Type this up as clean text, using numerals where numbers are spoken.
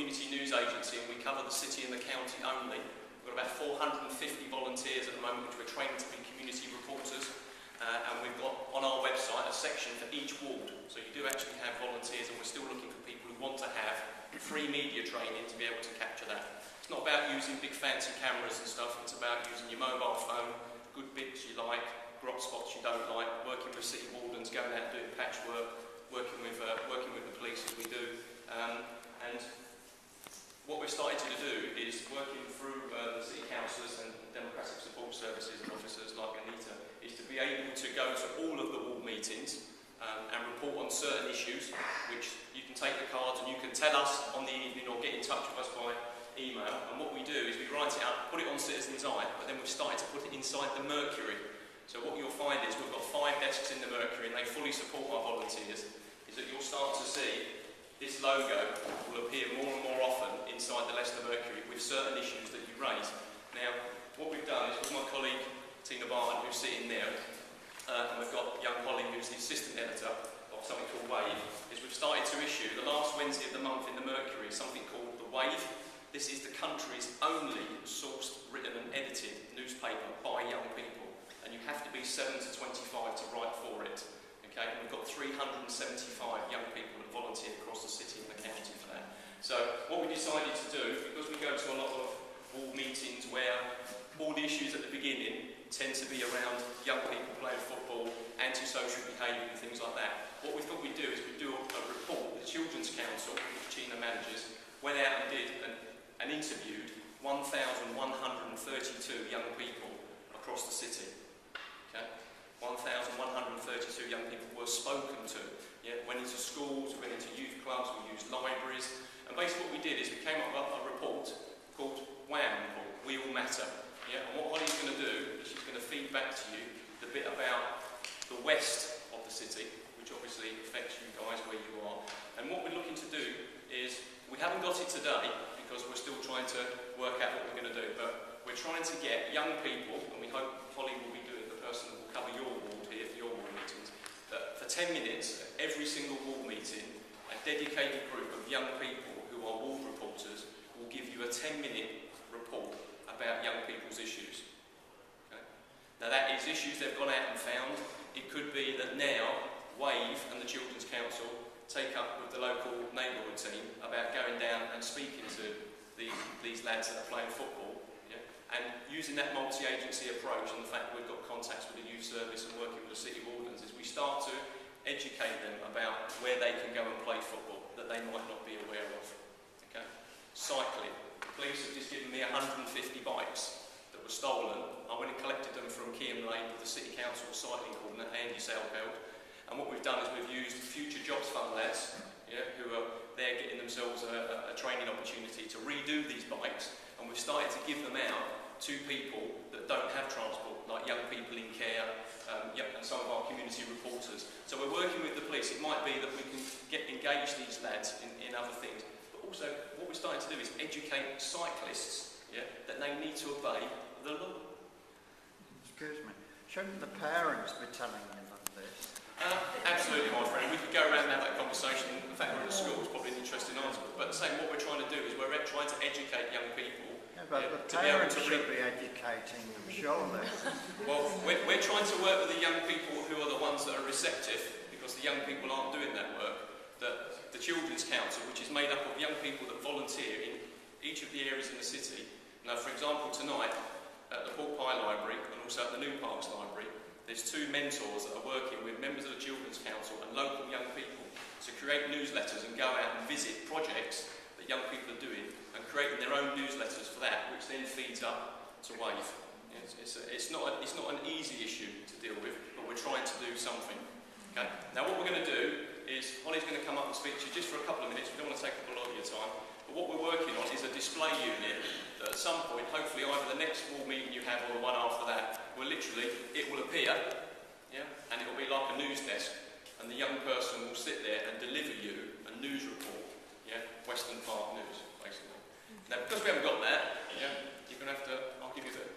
community news agency and we cover the city and the county only. We've got about 450 volunteers at the moment which we're training to be community reporters. And we've got on our website a section for each ward. So you do actually have volunteers, and we're still looking for people who want to have free media training to be able to capture that. It's not about using big fancy cameras and stuff, it's about using your mobile phone, good bits you like, grot spots you don't like, working with city wardens, going out and doing patchwork, working with the police as we do. And what we're starting to do is working through the city councillors and democratic support services and officers like Anita, is to be able to go to all of the ward meetings and report on certain issues, which you can take the cards and you can tell us on the evening or get in touch with us by email. And what we do is we write it up, put it on Citizen's Eye, but then we've started to put it inside the Mercury. So what you'll find is we've got 5 desks in the Mercury and they fully support our volunteers, is that you'll start to see this logo will appear more and more often inside the Leicester Mercury with certain issues that you raise. Now, what we've done is with my colleague Tina Barton, who's sitting there, and we've got young Holly, who's the assistant editor of something called Wave, is we've started to issue the last Wednesday of the month in the Mercury something called the Wave. This is the country's only sourced, written and edited newspaper by young people, and you have to be 7 to 25 to write for it. Okay, and we've got 375 young people that volunteer across the city and the county for that. So what we decided to do, because we go to a lot of ward meetings where all the issues at the beginning tend to be around young people playing football, antisocial behaviour and things like that, what we thought we'd do is we'd do a report. The Children's Council, which Gina manages, went out and did and interviewed 1,132 young people across the city. Okay? 1,132 young people were spoken to. Yeah, went into schools, went into youth clubs, we used libraries, and basically what we did is we came up with a report called WHAM report, We All Matter. Yeah, and what Holly's going to do is she's going to feed back to you the bit about the west of the city, which obviously affects you guys where you are. And what we're looking to do is, we haven't got it today because we're still trying to work out what we're going to do, but we're trying to get young people, and we hope Holly will be doing the person that will cover your ward here for your ward meetings, that for 10 minutes at every single ward meeting, a dedicated group of young people who are ward reporters will give you a 10-minute report about young people's issues. Okay? Now that is issues they've gone out and found. It could be that now Wave and the Children's Council take up with the local neighbourhood team about going down and speaking to these lads that are playing football. Yeah? And using that multi-agency approach and the fact that we've got contacts with the youth service and working with the city wardens, is we start to educate them about where they can go and play football that they might not be aware of. Okay? Cycling. The police have just given me 150 bikes that were stolen. I went and collected them from Keam Lane with the City Council cycling coordinator, Andy Salfeld. And what we've done is we've used Future Jobs Fund lads, yeah, who are there getting themselves a training opportunity to redo these bikes. And we've started to give them out to people that don't have transport, like young people in care, and some of our community reporters. So we're working with the police. It might be that we can engage these lads in other things. Also, what we're starting to do is educate cyclists, yeah, that they need to obey the law. Excuse me. Shouldn't the parents be telling them of this? Absolutely, my friend. We could go around and have that conversation. In fact, we're in a school. It's probably an interesting article. But the same, what we're trying to do is we're trying to educate young people. Yeah, but the parents should be educating them, surely. Well, we're trying to work with the young people who are the ones that are receptive, because the young people aren't doing that work. The Children's Council, which is made up of young people that volunteer in each of the areas in the city. Now, for example, tonight at the Port Pie Library and also at the New Parks Library, there's 2 mentors that are working with members of the Children's Council and local young people to create newsletters and go out and visit projects that young people are doing and creating their own newsletters for that, which then feeds up to Wave. It's not an easy issue to deal with, but we're trying to do something. Okay? Now what we're going to do is, Holly's going to come up and speak to you just for a couple of minutes. We don't want to take up a lot of your time. But what we're working on is a display unit that at some point, hopefully either the next ward meeting you have or the one after that, it will appear, yeah, and it will be like a news desk, and the young person will sit there and deliver you a news report, yeah, Western Park News, basically. Now, because we haven't got that, yeah, you're going to have to, I'll give you the